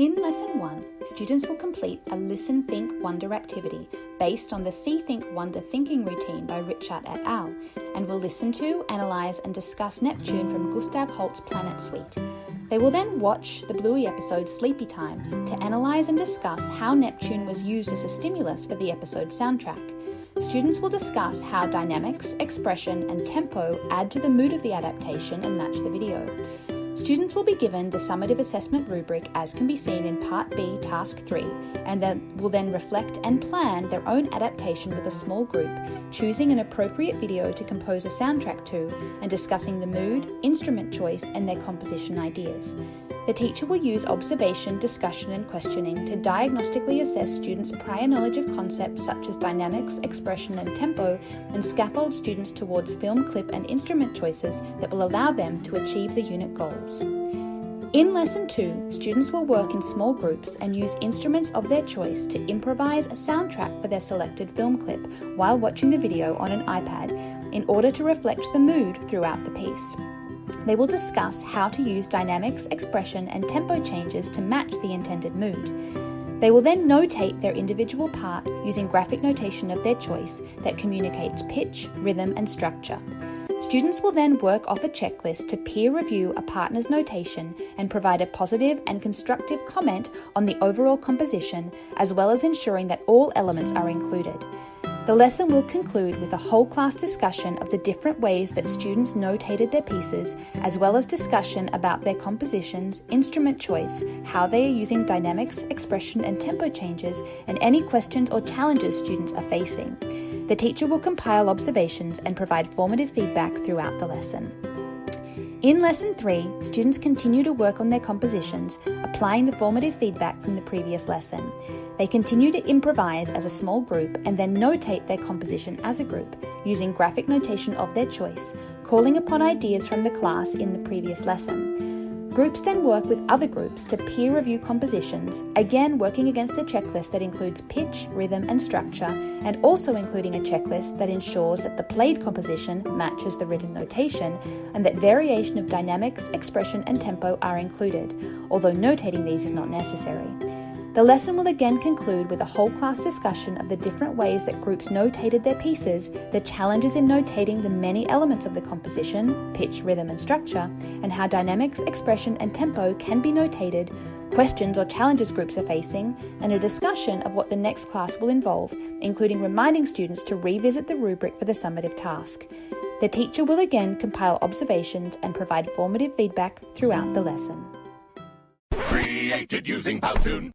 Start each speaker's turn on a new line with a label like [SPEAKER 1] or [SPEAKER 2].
[SPEAKER 1] In Lesson 1, students will complete a Listen, Think, Wonder activity based on the See, Think, Wonder thinking routine by Richard et al. And will listen to, analyse and discuss Neptune from Gustav Holst's Planet Suite. They will then watch the Bluey episode Sleepy Time to analyse and discuss how Neptune was used as a stimulus for the episode soundtrack. Students will discuss how dynamics, expression and tempo add to the mood of the adaptation and match the video. Students will be given the summative assessment rubric as can be seen in Part B, Task 3, and will then reflect and plan their own adaptation with a small group, choosing an appropriate video to compose a soundtrack to and discussing the mood, instrument choice and their composition ideas. The teacher will use observation, discussion and questioning to diagnostically assess students' prior knowledge of concepts such as dynamics, expression and tempo, and scaffold students towards film clip and instrument choices that will allow them to achieve the unit goals. In Lesson 2, students will work in small groups and use instruments of their choice to improvise a soundtrack for their selected film clip while watching the video on an iPad in order to reflect the mood throughout the piece. They will discuss how to use dynamics, expression and tempo changes to match the intended mood. They will then notate their individual part using graphic notation of their choice that communicates pitch, rhythm and structure. Students will then work off a checklist to peer review a partner's notation and provide a positive and constructive comment on the overall composition, as well as ensuring that all elements are included. The lesson will conclude with a whole class discussion of the different ways that students notated their pieces, as well as discussion about their compositions, instrument choice, how they are using dynamics, expression and tempo changes, and any questions or challenges students are facing. The teacher will compile observations and provide formative feedback throughout the lesson. In Lesson 3, students continue to work on their compositions, applying the formative feedback from the previous lesson. They continue to improvise as a small group and then notate their composition as a group, using graphic notation of their choice, calling upon ideas from the class in the previous lesson. Groups then work with other groups to peer review compositions, again working against a checklist that includes pitch, rhythm and structure, and also including a checklist that ensures that the played composition matches the written notation and that variation of dynamics, expression and tempo are included, although notating these is not necessary. The lesson will again conclude with a whole class discussion of the different ways that groups notated their pieces, the challenges in notating the many elements of the composition, pitch, rhythm and structure, and how dynamics, expression and tempo can be notated, questions or challenges groups are facing, and a discussion of what the next class will involve, including reminding students to revisit the rubric for the summative task. The teacher will again compile observations and provide formative feedback throughout the lesson.
[SPEAKER 2] Created using Powtoon.